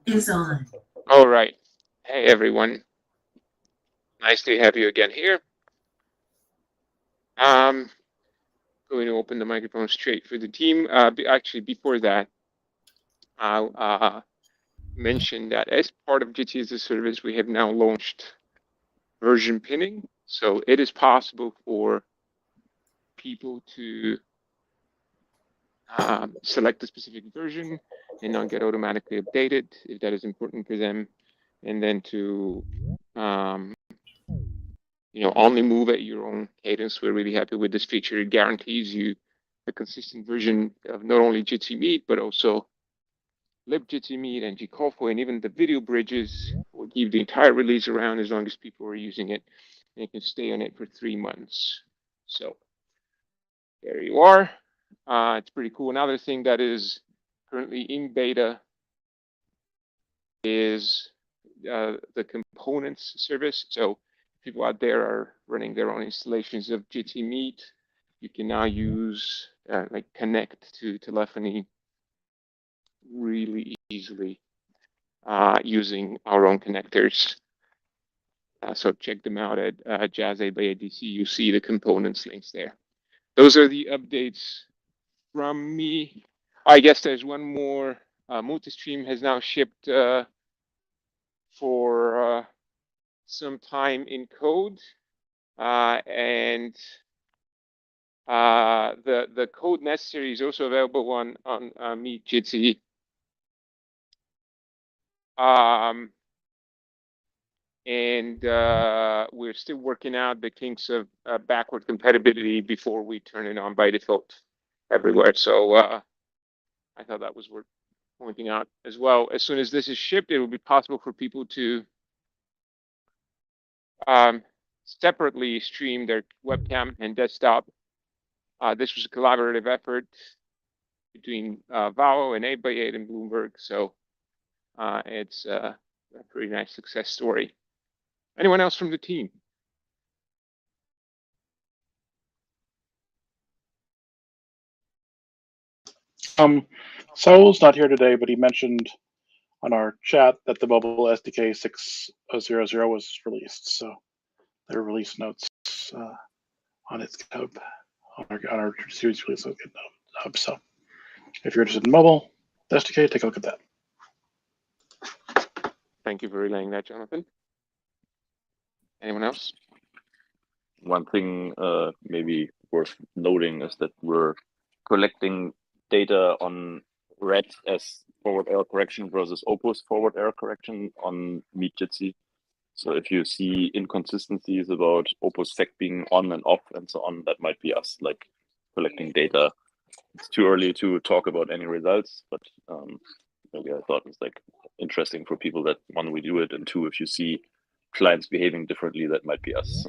is on. All right. Hey, everyone. Nice to have you again here. Um, going to open the microphone straight for the team. Actually, before that, I'll mention that as part of Jitsi as a service, we have now launched version pinning. So it is possible for people to select a specific version and not get automatically updated if that is important for them, and then to um, only move at your own cadence. We're really happy with this feature. It guarantees you a consistent version of not only Jitsi Meet, but also libjitsi Meet and Gkofo, and even the video bridges will keep the entire release around as long as people are using it. And you can stay on it for 3 months. So there you are. It's pretty cool. Another thing that is currently in beta is the components service. So people out there are running their own installations of Jitsi Meet. You can now use like connect to telephony really easily using our own connectors. So check them out at Jazz8 by ADC. You see the components links there. Those are the updates from me. I guess there's one more. Multistream has now shipped for some time in code, and the code necessary is also available on Meet Jitsi. And we're still working out the kinks of backward compatibility before we turn it on by default everywhere. So I thought that was worth pointing out as well. As soon as this is shipped, it will be possible for people to separately stream their webcam and desktop. This was a collaborative effort between Valo and 8x8 and Bloomberg. So it's a pretty nice success story. Anyone else from the team? Saul's not here today, but he mentioned on our chat that the mobile SDK 6.0.0 was released. So there are release notes on its code on our series release hub. So if you're interested in mobile SDK, take a look at that. Thank you for relaying that, Jonathan. Anyone else? One thing maybe worth noting is that we're collecting data on red as forward error correction versus Opus forward error correction on Meet Jitsi. So if you see inconsistencies about Opus FAC being on and off and so on, that might be us like collecting data. It's too early to talk about any results, but maybe I thought it was like interesting for people that one, we do it, and two, if you see clients behaving differently, that might be us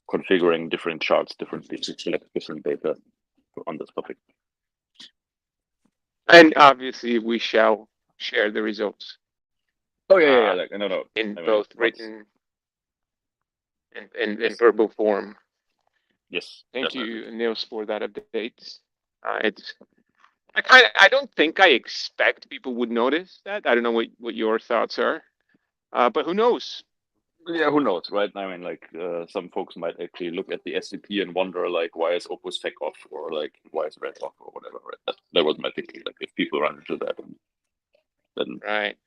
configuring different charts differently to select different data on this topic. And obviously, we shall share the results. Oh yeah. Like, no. In both written and verbal form. Yes. Thank you, Niels, for that update. I don't think I expect people would notice that. I don't know what your thoughts are, but who knows? Yeah, who knows, right? I mean, like some folks might actually look at the SCP and wonder, like, why is Opus FAC off, or like, why is red off, or whatever. Right? That was my thinking. Like, if people run into that, then right.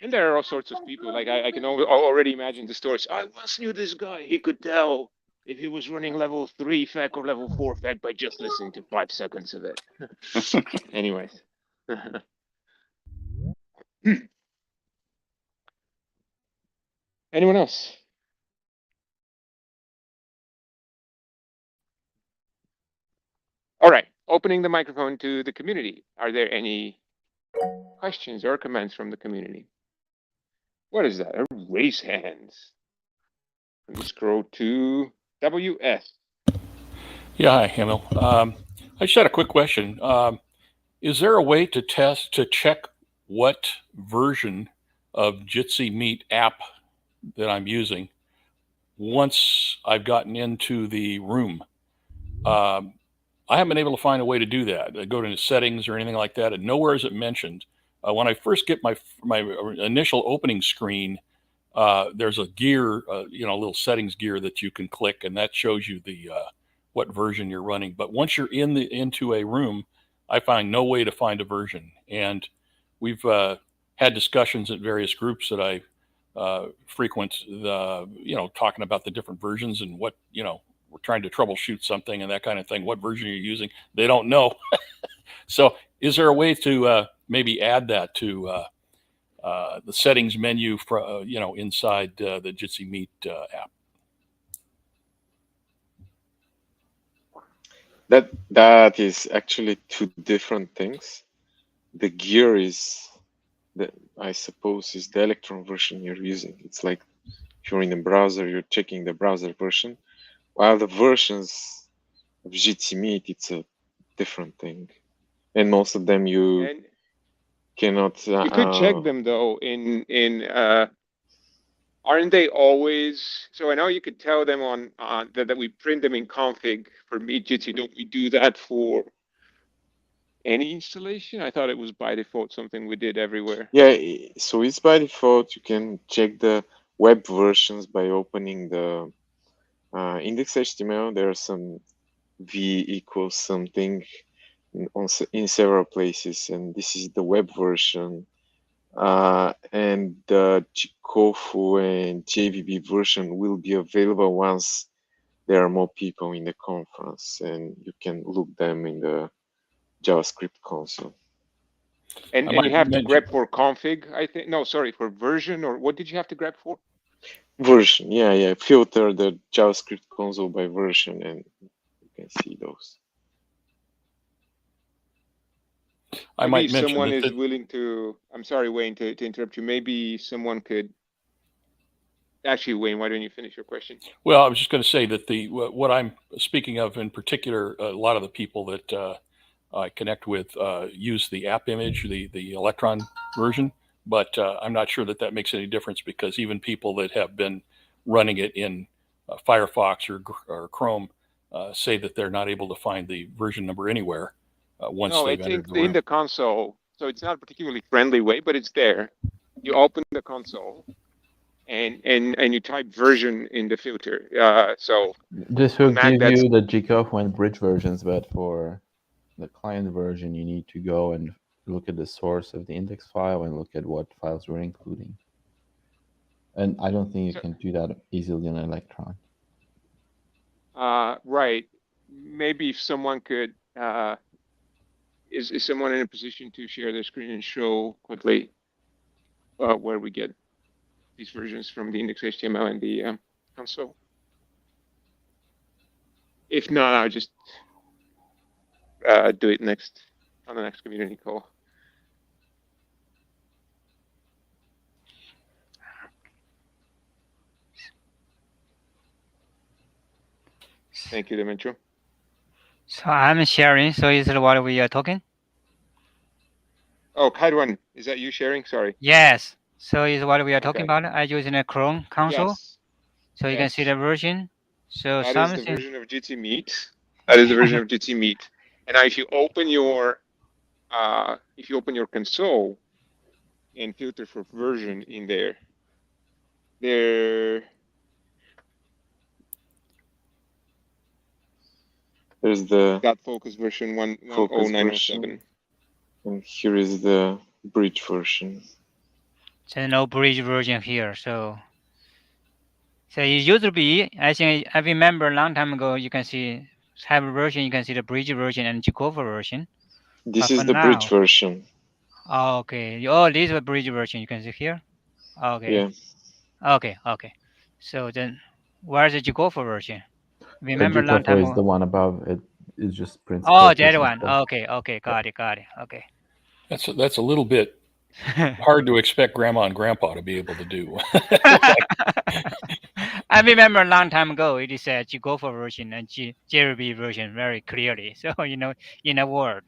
And there are all sorts of people. Like I can already imagine the stories. I once knew this guy. He could tell if he was running level 3 FAC or level 4 FAC by just listening to 5 seconds of it. Anyways. Anyone else? All right, opening the microphone to the community. Are there any questions or comments from the community? What is that? Raise hands. Let me scroll to WS. Yeah, hi, Emil. I just had a quick question. Is there a way to check what version of Jitsi Meet app that I'm using once I've gotten into the room? I haven't been able to find a way to do that. I go to the settings or anything like that, and nowhere is it mentioned when I first get my initial opening screen, there's a gear, a little settings gear that you can click, and that shows you the what version you're running. But once you're into a room, I find no way to find a version. And we've had discussions at various groups that I frequent, talking about the different versions and what, we're trying to troubleshoot something and that kind of thing. What version you're using, they don't know. So is there a way to maybe add that to the settings menu for, inside the Jitsi Meet app? That is actually two different things. The gear is I suppose is the Electron version you're using. It's like if you're in a browser, you're checking the browser version, while the versions of Jitsi Meet, it's a different thing. And most of them you cannot. You could check them though aren't they always? So I know you could tell them on that we print them in config for Meet Jitsi. Don't we do that for any installation? I thought it was by default something we did everywhere. Yeah, so it's by default. You can check the web versions by opening the index.html. There are some v equals something in several places, and this is the web version. And the Kofu and JVB version will be available once there are more people in the conference, and you can look them in the JavaScript console. And you have to grep for config, I think. No, sorry, for version, or what did you have to grep for? Version, yeah. Filter the JavaScript console by version, and you can see those. Maybe someone is willing to. I'm sorry, Wayne, to interrupt you. Maybe someone could. Actually, Wayne, why don't you finish your question? Well, I was just going to say that what I'm speaking of in particular, a lot of the people that I connect with use the app image, the Electron version, but I'm not sure that makes any difference, because even people that have been running it in Firefox or Chrome say that they're not able to find the version number anywhere once they've entered the room. In the console, so it's not a particularly friendly way, but it's there. You open the console and you type version in the filter. So this will give you the Gkofu and bridge versions, but for the client version, you need to go and look at the source of the index file and look at what files we're including. And I don't think you can do that easily on Electron. Right. Maybe if someone could, is someone in a position to share their screen and show quickly where we get these versions from the index.html and the console? If not, I'll just do it on the next community call. Thank you, Demetrio. So I'm sharing. So is it what we are talking? Oh, Kaidwan, is that you sharing? Sorry. Yes. So is what we are talking about. I'm using a Chrome console. Yes. So you can see the version. So that is the version of Jitsi Meet. That is the version of Jitsi Meet. And now if you open your console and filter for version in there, there's the .focus version 10907. And here is the bridge version. There's no bridge version here, so it used to be. I think I remember a long time ago. You can see have a version. You can see the bridge version and Gkofu version. This is the bridge version. Oh, okay. Oh, this is a bridge version. You can see here. Okay. Yeah. Okay. So then, where's the Gkofu version? Remember long time ago. Is the one above it. Is just prints. Oh, that one. Okay. Got it. Okay. That's a little bit hard to expect Grandma and Grandpa to be able to do. I remember a long time ago, it is a Gkofu version and JRB version very clearly. So, in a word.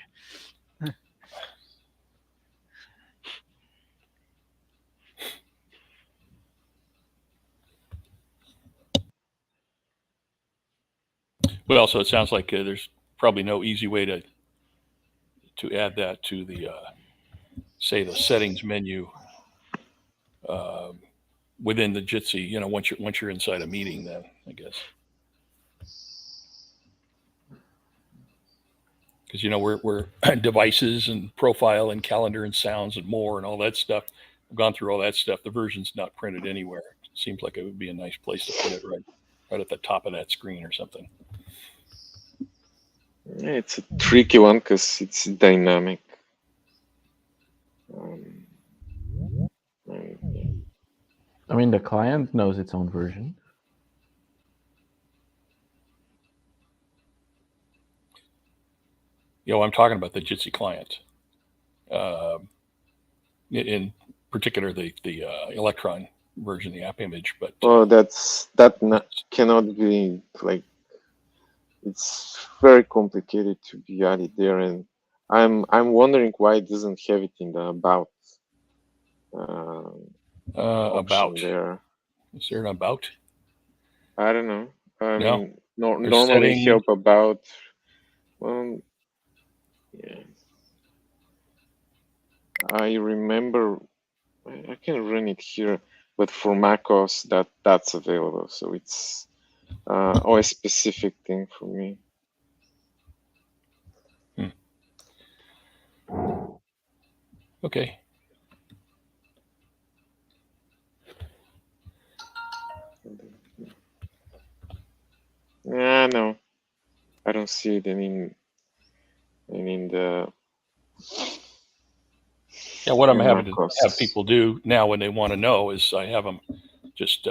Well, so it sounds like there's probably no easy way to add that to the say, the settings menu within the Jitsi. Once you're inside a meeting, then I guess. Because we're devices and profile and calendar and sounds and more and all that stuff. I've gone through all that stuff. The version's not printed anywhere. It seems like it would be a nice place to put it right at the top of that screen or something. Yeah, it's a tricky one because it's dynamic. I mean, the client knows its own version. I'm talking about the Jitsi client. In particular, the Electron version, the app image. But cannot be like. It's very complicated to be added there, and I'm wondering why it doesn't have it in the about. About there. Is there an about? I don't know. No. Normally setting... help about. Yeah. I remember. I can run it here, but for macOS that's available, so it's OS specific thing for me. Okay. No, I don't see it in the. Yeah, what I'm having to have people do now when they want to know is I have them just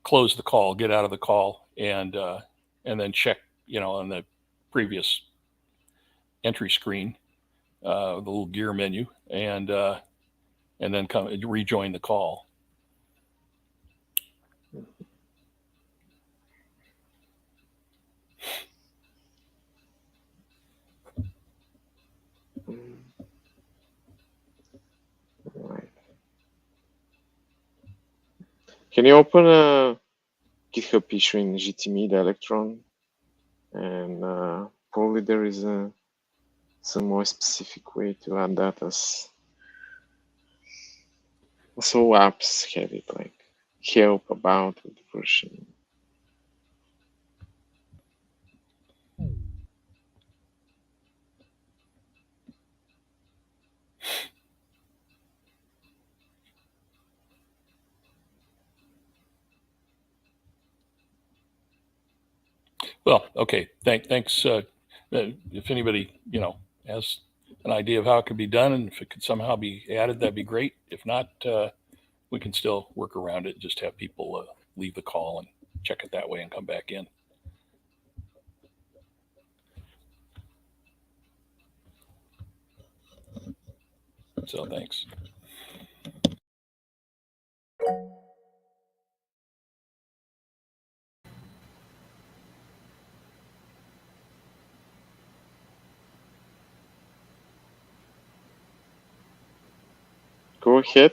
close the call, get out of the call, and then check, on the previous entry screen, the little gear menu, and then come rejoin the call. Right. Can you open a GitHub issue in Jitsi Electron? And probably there is some more specific way to add that as so apps have it, like help about with the version. Well, okay. Thanks. If anybody, has an idea of how it could be done, and if it could somehow be added, that'd be great. If not, we can still work around it and just have people leave the call and check it that way and come back in. So thanks. Go ahead.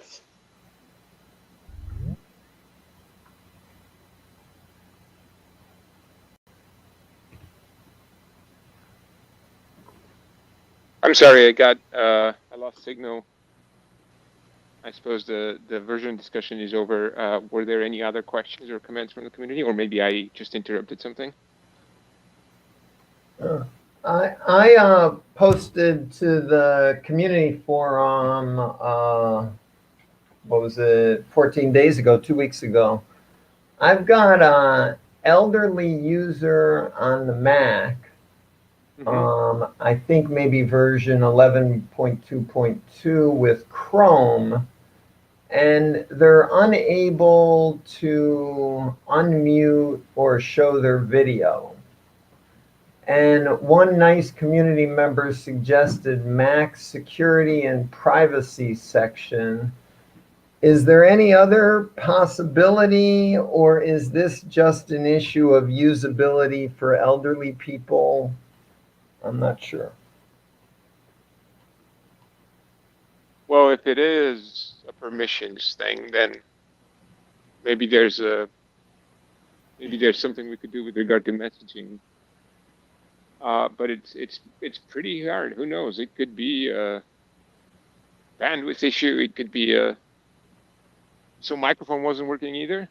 I'm sorry, I lost signal. I suppose the version discussion is over. Were there any other questions or comments from the community, or maybe I just interrupted something? I posted to the community forum, what was it, 14 days ago, 2 weeks ago. I've got an elderly user on the Mac. I think maybe version 11.2.2 with Chrome, and they're unable to unmute or show their video. And one nice community member suggested Mac security and privacy section. Is there any other possibility, or is this just an issue of usability for elderly people? I'm not sure. Well, if it is a permissions thing, then maybe there's something we could do with regard to messaging. But it's pretty hard. Who knows? It could be bandwidth issue. It could be so microphone wasn't working either.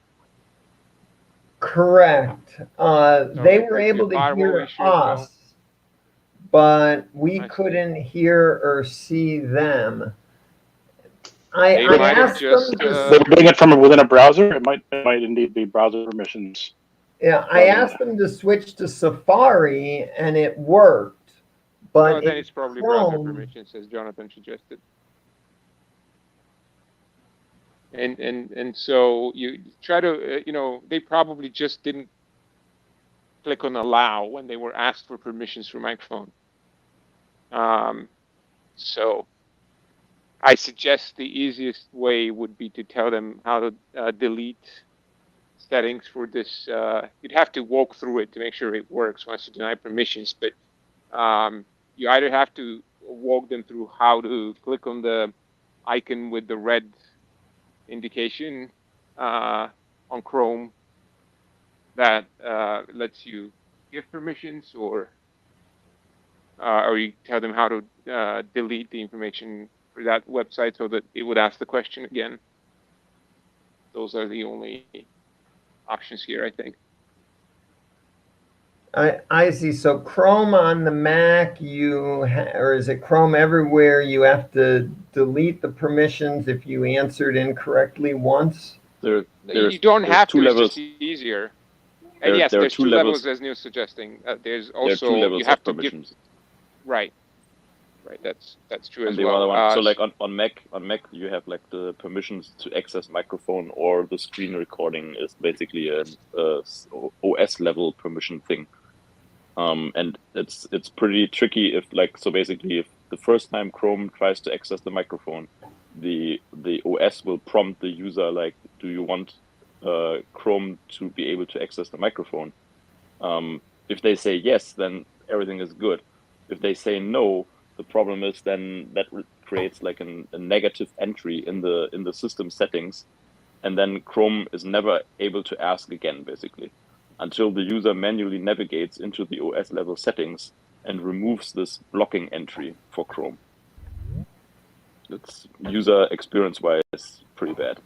Correct. So They it were could be a able to firewall hear issue as well. us, but we I see. couldn't hear or see them. I They might have asked them just. to. They were doing it from within a browser. It might indeed be browser permissions. Yeah, I asked them to switch to Safari, and it worked. But No, then in it's probably browser Chrome, permissions, as Jonathan suggested. And so you try to, they probably just didn't click on allow when they were asked for permissions for microphone. So I suggest the easiest way would be to tell them how to delete settings for this. You'd have to walk through it to make sure it works once you deny permissions, but you either have to walk them through how to click on the icon with the red indication on Chrome that lets you give permissions, or you tell them how to delete the information for that website so that it would ask the question again. Those are the only options here, I think. I see. So Chrome on the Mac, or is it Chrome everywhere? You have to delete the permissions if you answered incorrectly once. You don't have to. It's just easier. And yes, there are there's two two levels. levels, as Neil's suggesting. There's There are two also levels you have of to permissions. give. Right. That's true And as the well. other one, so like on Mac you have like the permissions to access microphone or the screen recording is basically an OS level permission thing. And it's pretty tricky if basically if the first time Chrome tries to access the microphone, the OS will prompt the user like, do you want Chrome to be able to access the microphone? If they say yes, then everything is good. If they say no, the problem is then that creates like a negative entry in the system settings, and then Chrome is never able to ask again, basically, until the user manually navigates into the OS level settings and removes this blocking entry for Chrome. It's user experience wise pretty bad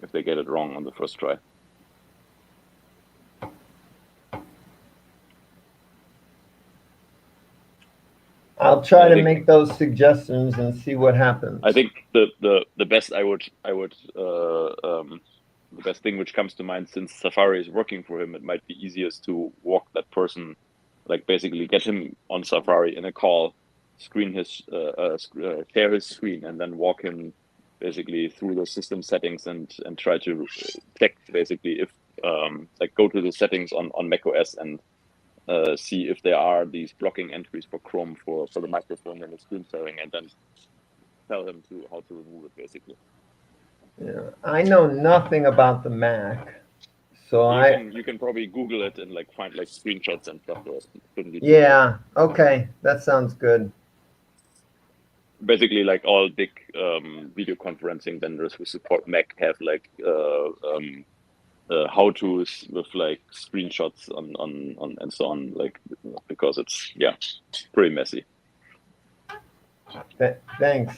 if they get it wrong on the first try. I'll try to make those suggestions and see what happens. I think the best the best thing which comes to mind, since Safari is working for him, it might be easiest to walk that person, like basically get him on Safari in a call, screen his share his screen, and then walk him basically through the system settings and try to check basically if like go to the settings on macOS and see if there are these blocking entries for Chrome for the microphone and the screen sharing, and then tell him how to remove it, basically. Yeah, I know nothing about the Mac, so you can probably Google it and like find like screenshots and stuff. Yeah. Okay, that sounds good. Basically, like all big video conferencing vendors who support Mac have like how-tos with like screenshots on and so on, like because it's pretty messy. Thanks.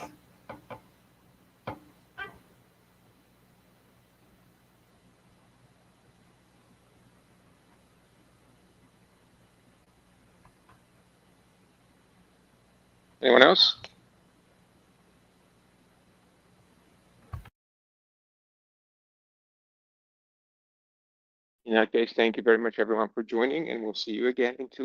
Anyone else? In that case, thank you very much, everyone, for joining, and we'll see you again in 2